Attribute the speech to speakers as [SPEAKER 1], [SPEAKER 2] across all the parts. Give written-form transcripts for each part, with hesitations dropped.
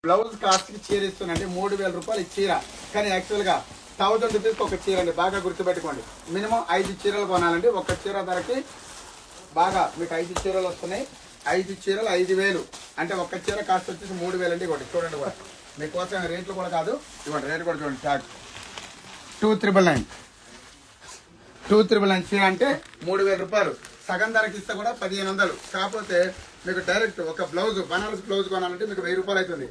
[SPEAKER 1] Blouse cost కి చీర ఇస్తున్నాండి 3000 రూపాయలు ఈ చీర. కానీ యాక్చువల్ గా 1000 రూపీస్కి ఒక చీర అండి. బాగా గుర్తుపెట్టుకోండి. మినిమం 5 చీరలు కొనాలండి. ఒక చీర ధరకి బాగా మీకు 5 చీరలు వస్తున్నాయి. 5 చీరలు 5000 అంటే ఒక్క చీర కాస్ట్ వచ్చేసి 3000 అండి. ఇవ్వండి చూడండి కూడా మీకోసం రేట్లు కూడా కాదు. ఇవ్వండి రేట్ కూడా చూడండి. ట్యాగ్ 2999 చీర అంటే 3000 రూపాయలు. సగం ధరకి ఇస్తే కూడా 1500. కాకపోతే మీకు డైరెక్ట్ ఒక బ్లౌజ్ బనారస్ బ్లౌజ్ కొనాలంటే మీకు 1000 రూపాయలు అవుతుంది.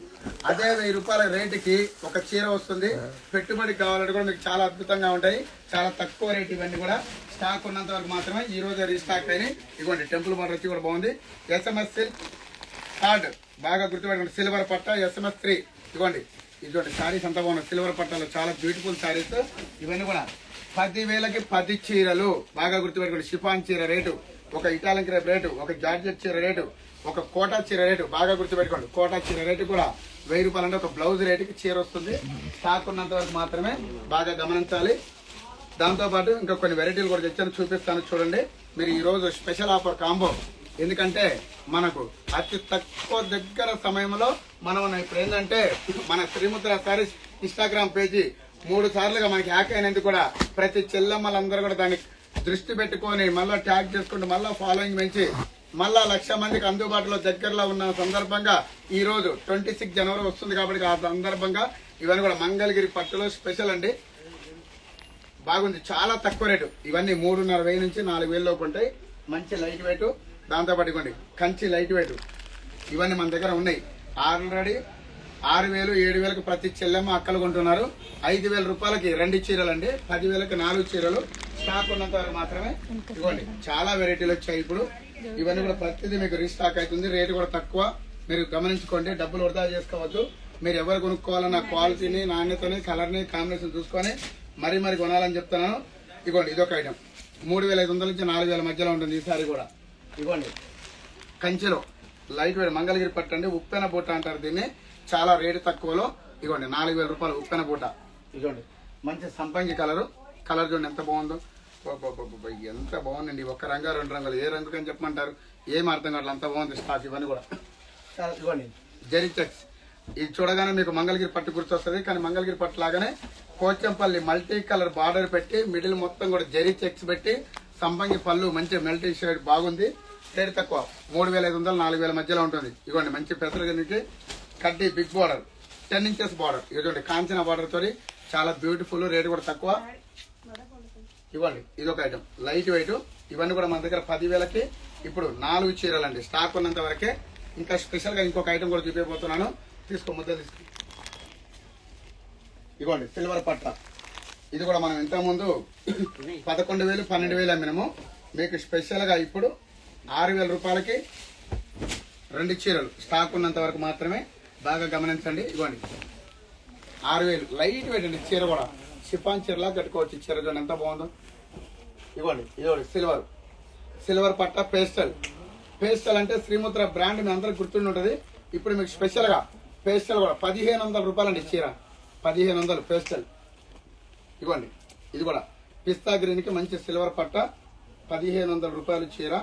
[SPEAKER 1] అదే 1000 రూపాయల రేటుకి ఒక చీర వస్తుంది. పెట్టుబడికి కావాలంటే కూడా మీకు చాలా అద్భుతంగా ఉంటాయి. చాలా తక్కువ రేట్. ఇవన్నీ కూడా స్టాక్ ఉన్నంత వరకు మాత్రమే ఈ రోజు రీస్టాక్ అయినాయి. ఇవ్వండి టెంపుల్ బార్డర్ వచ్చి కూడా బాగుంది. SMS సిల్క్ కార్డ్ బాగా గుర్తుపెట్టండి. సిల్వర్ పట్ట SMS 3. ఇవ్వండి ఇదిగోండి శారీస్ అంతా బాగున్నాయి. సిల్వర్ పట్టాలో చాలా బ్యూటిఫుల్ శారీస్. ఇవన్నీ కూడా 10,000కి 10 చీరలు. బాగా గుర్తుపెట్టుకోండి. షిఫాన్ చీర రేటు, ఒక ఇటాలియన్ క్రేప్ రేటు, ఒక జార్జెట్ చీర రేటు, ఒక కోటా చీర రేటు. బాగా గుర్తుపెట్టుకోండి. కోటా చీర రేటు కూడా 1000 రూపాయలు అంటే ఒక బ్లౌజ్ రేటుకి చీర వస్తుంది. స్టాక్ ఉన్నంత వరకు మాత్రమే బాగా గమనించాలి. దాంతోపాటు ఇంకా కొన్ని వెరైటీలు కూడా తెచ్చాను, చూపిస్తాను చూడండి. మీరు ఈ రోజు స్పెషల్ ఆఫర్ కాంబో. ఎందుకంటే మనకు అతి తక్కువ దగ్గర సమయంలో మనం ఇప్పుడు ఏంటంటే మన శ్రీముద్ర సారీస్ ఇన్స్టాగ్రామ్ పేజీ 3 సార్లుగా మనకి హ్యాక్ అయినందుకు కూడా ప్రతి చెల్లమ్మలందరూ కూడా దాన్ని దృష్టి పెట్టుకొని మళ్ళీ ట్యాగ్ చేసుకుంటూ మళ్ళీ ఫాలోయింగ్ పెంచి మళ్ళా 1,00,000 మందికి అందుబాటులో దగ్గరలో ఉన్న సందర్భంగా ఈ రోజు 26 జనవరి వస్తుంది కాబట్టి ఆ సందర్భంగా ఇవన్నీ కూడా మంగళగిరి పట్టులో స్పెషల్ అండి. బాగుంది. చాలా తక్కువ రేటు. ఇవన్నీ 3,500 నుంచి 4,000 లోపు ఉంటాయి. మంచి లైట్ వెయిట్. దాంతోపాటు ఇవ్వండి కంచి లైట్ వెయిట్. ఇవన్నీ మన దగ్గర ఉన్నాయి. ఆల్రెడీ 6,000 7,000కి ప్రతి చెల్లెమ్మ అక్కలు కొంటున్నారు. 5,000 రూపాయలకి 2 చీరలు అండి. 10,000కి 4 చీరలు. స్టాక్ ఉన్నంత వరకు మాత్రమే. ఇవ్వండి చాలా వెరైటీలు వచ్చాయి ఇప్పుడు. ఇవన్నీ కూడా ప్రతిదీ మీకు రీస్టాక్ అవుతుంది. రేటు కూడా తక్కువ. మీరు గమనించుకోండి. డబ్బులు వృధా చేసుకోవద్దు. మీరు ఎవరు కొనుక్కోవాలన్న క్వాలిటీని, నాణ్యతని, కలర్ని, కాంబినేషన్ చూసుకొని మరీ కొనాలని చెప్తున్నాను. ఇవ్వండి ఇదొక ఐటమ్ 3,500 నుంచి 4,000 మధ్యలో ఉంటుంది. ఈసారి కూడా ఇవ్వండి కంచిలో లైట్ వెయిట్ మంగళగిరి పట్టు అండి. ఉప్పెన బూట అంటారు దీన్ని. చాలా రేటు తక్కువలో. ఇవ్వండి 4,000 రూపాయలు ఉప్పెన బూట. ఇవ్వండి మంచి సంపంగి కలరు. కలర్ చూడండి ఎంత బాగుందో. ఎంత బాగుందండి. ఒక్క రంగా 2 రంగులు. ఏ రంగు అని చెప్పమంటారు? ఏం అర్థం కావట్లేదు. అంత బాగుంది స్టాక్. ఇవన్నీ కూడా ఇవ్వండి జరీ చెక్స్. ఇది చూడగానే మీకు మంగళగిరి పట్టు గుర్తొస్తుంది. కానీ మంగళగిరి పట్టు లాగానే పోచంపల్లి మల్టీ కలర్ బార్డర్ పెట్టి మిడిల్ మొత్తం కూడా జరీ చెక్స్ పెట్టి సంపంగి పళ్ళు మంచి మెల్టీ షేడ్ బాగుంది. రేటు తక్కువ 3,500 4,000 మధ్యలో ఉంటుంది. ఇవ్వండి మంచి పెసరగనికి కడ్డీ బిగ్ బార్డర్ 10 ఇంచెస్ బార్డర్. ఇదిగోండి కాంచన బార్డర్ తోటి చాలా బ్యూటిఫుల్. రేటు కూడా తక్కువ. ఇవ్వండి ఇదొక ఐటమ్ లైట్ వెయిట్. ఇవన్నీ కూడా మన దగ్గర 10,000కి ఇప్పుడు 4 చీరలు అండి. స్టాక్ ఉన్నంత వరకే. ఇంకా స్పెషల్ గా ఇంకొక ఐటమ్ కూడా చూపించబోతున్నాను. తీసుకో ముద్ద తీసుకో. ఇవ్వండి సిల్వర్ పట్ట. ఇది కూడా మనం ఇంతకుముందు 11,000 12,000 అమ్మినాము. మీకు స్పెషల్ గా ఇప్పుడు 6,000 రూపాయలకి 2 చీరలు. స్టాక్ ఉన్నంత వరకు మాత్రమే. బాగా గమనించండి. ఇవ్వండి 6,000 లైట్ వెయిట్ అండి. చీర కూడా షిఫాన్ చీరలా కట్టుకోవచ్చు. చీర చూడండి ఎంత బాగుందో. ఇవ్వండి ఇదిగోండి సిల్వర్ పట్ట పేస్టల్. పేస్టల్ అంటే శ్రీముద్ర బ్రాండ్ మీ అందరికి గుర్తుండి ఉంటుంది. ఇప్పుడు మీకు స్పెషల్ గా పేస్టల్ కూడా 1,500 రూపాయలు అండి. చీర 1,500 పేస్టల్. ఇవ్వండి ఇది కూడా పిస్తా గ్రీన్ కి మంచి సిల్వర్ పట్ట 1,500 రూపాయలు చీర.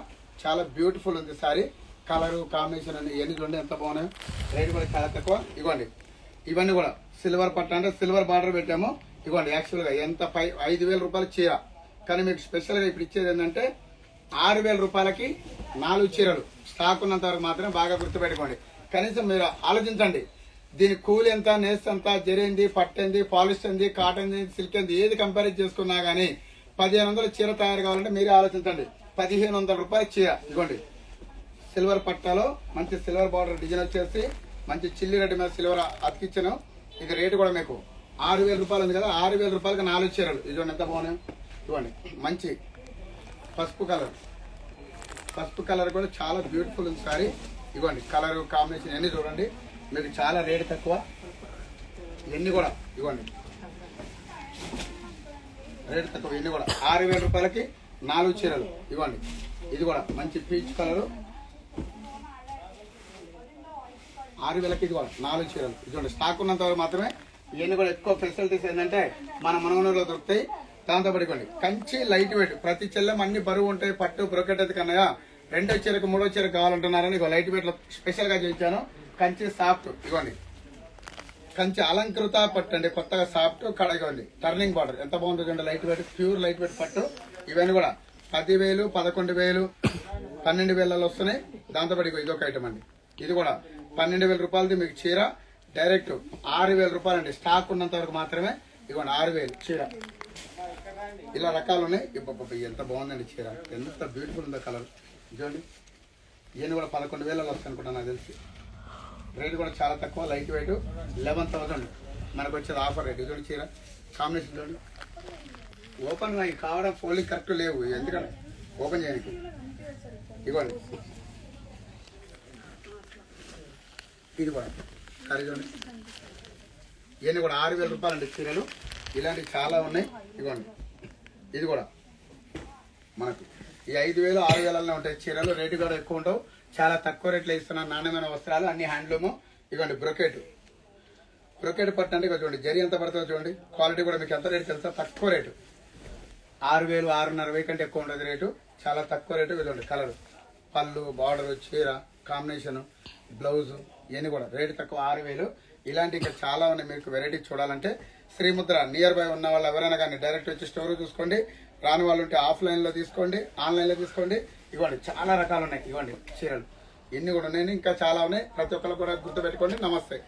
[SPEAKER 1] చాలా బ్యూటిఫుల్ ఉంది సారీ. కలరు కాంబినేషన్ అని ఇవన్నీ చూడండి ఎంత బాగున్నాయి. రేట్ కూడా చాలా తక్కువ. ఇవ్వండి ఇవన్నీ కూడా సిల్వర్ పట్ట అంటే సిల్వర్ బార్డర్ పెట్టాము. ఇవ్వండి యాక్చువల్ గా ఎంత 5,000 రూపాయల చీర. కానీ మీకు స్పెషల్ గా ఇప్పుడు ఇచ్చేది ఏంటంటే 6,000 రూపాయలకి 4 చీరలు. స్టాక్ ఉన్నంత వరకు మాత్రమే. బాగా గుర్తుపెట్టుకోండి. కనీసం మీరు ఆలోచించండి. దీని కూలి ఎంత, నేస్ట్ ఎంత, జరిగింది, పట్టేంది, పాలిష్ ఏంది, కాటన్ సిల్క్ ఏంది, ఏది కంపేర్ చేసుకున్నా గానీ 1,500 చీర తయారు కావాలంటే మీరే ఆలోచించండి. 1,500 రూపాయల చీర. ఇవ్వండి సిల్వర్ పట్టాలో మంచి సిల్వర్ బార్డర్ డిజైన్ వచ్చేసి మంచి చిల్లి రెడ్డి మీద సిల్వర్ అతికిచ్చాను. ఇది రేటు కూడా మీకు 6,000 రూపాయలు ఉంది కదా. 6,000 రూపాయలకి 4 చీరలు. ఇదిగోండి ఎంత బాగున్నాయి. ఇవ్వండి మంచి పసుపు కలర్ కూడా చాలా బ్యూటిఫుల్ ఉంది సారీ. ఇవ్వండి కలర్ కాంబినేషన్ అన్ని చూడండి. మీకు చాలా రేటు తక్కువ. ఇవన్నీ కూడా ఇవ్వండి రేటు తక్కువ. ఇవన్నీ కూడా 6,000 రూపాయలకి 4 చీరలు. ఇవ్వండి ఇది కూడా మంచి పీచ్ కలరు. 6,000కి ఇది కూడా 4 చీరలు. ఇదిగోండి స్టాక్ ఉన్నంత వరకు మాత్రమే. ఇవన్నీ కూడా ఎక్కువ ఫెసిలిటీస్ ఏంటంటే మన మనవనూరులో దొరుకుతాయి. దాంతోపాటు ఇవ్వండి కంచి లైట్ వెయిట్. ప్రతి చెల్లెం అన్ని బరువు ఉంటాయి. పట్టు బ్రొకెట్ అయితే కన్నా 2వ చీరకు 3వ చీరకు కావాలంటున్నారని ఇగో లైట్ వెయిట్ లో స్పెషల్ గా చేయించాను. కంచి సాఫ్ట్. ఇవ్వండి కంచి అలంకృత పట్టు అండి, కొత్తగా సాఫ్ట్ కడగా ఉంది. టర్నింగ్ బార్డర్ ఎంత బాగుంటుంది చూడండి, light weight, pure light weight పట్టు. ఇవన్నీ కూడా 10,000, 11,000, 12,000 వస్తున్నాయి. దాంతోపాటు ఇది ఒక ఐటమ్ అండి, ఇది కూడా 12,000 రూపాయలది మీకు చీర. డైరెక్ట్ 6,000 రూపాయలు అండి, స్టాక్ ఉన్నంత వరకు మాత్రమే. ఇదిగోండి 6,000 చీర. ఇలా రకాలు ఉన్నాయి. ఇప్పుడు ఎంత బాగుందండి చీర, ఎంత బ్యూటిఫుల్ ఉందో కలర్ చూడండి. ఇవన్నీ కూడా 11,000 వస్తాయి అనుకుంటా నాకు తెలిసి. రేట్ కూడా చాలా తక్కువ, లైట్ వెయిట్, 11,000 మనకు వచ్చేది ఆఫర్ రేట్. ఇదిగోండి చీర కాంబినేషన్ చూడండి. ఓపెన్ అవి కావడం ఫోల్డింగ్ కరెక్ట్ లేవు, ఎందుకంటే ఓపెన్ చేయడానికి. ఇవ్వండి ఇది కూడా కర్రీ చూడండి. ఇవన్నీ కూడా 6,000 రూపాయలు అండి చీరలు. ఇలాంటివి చాలా ఉన్నాయి. ఇవ్వండి ఇది కూడా మనకు ఈ 5,000, 6,000 ఉంటాయి చీరలు. రేటు కూడా ఎక్కువ ఉండవు, చాలా తక్కువ రేట్లో ఇస్తున్నారు. నాణ్యమైన వస్త్రాలు అన్ని హ్యాండ్లూము. ఇవ్వండి బ్రొకెట్ పట్టు అంటే చూడండి, జరి ఎంత పడుతుందో చూడండి. క్వాలిటీ కూడా మీకు ఎంత రేటు తెలుసా, తక్కువ రేటు. 6,000, 6,500 కంటే ఎక్కువ ఉండదు రేటు, చాలా తక్కువ రేటు. చూడండి కలర్, పళ్ళు, బార్డర్, చీర కాంబినేషన్, బ్లౌజ్ ఇవన్నీ కూడా రేటు తక్కువ 6,000. ఇలాంటి ఇంకా చాలా ఉన్నాయి. మీకు వెరైటీ చూడాలంటే శ్రీముద్ర నియర్ బై ఉన్న వాళ్ళు ఎవరైనా కానీ డైరెక్ట్ వచ్చి స్టోర్ చూసుకోండి. రాని వాళ్ళు ఉంటే ఆఫ్లైన్లో తీసుకోండి, ఆన్లైన్లో తీసుకోండి. ఇవ్వండి చాలా రకాలు ఉన్నాయి. ఇవ్వండి చీరలు ఇన్ని కూడా ఉన్నాయి, ఇంకా చాలా ఉన్నాయి. ప్రతి ఒక్కరు కూడా గుర్తుపెట్టుకోండి. నమస్తే.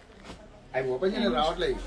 [SPEAKER 1] అవి ఓపెన్ చేయలేదు, రావట్లేదు.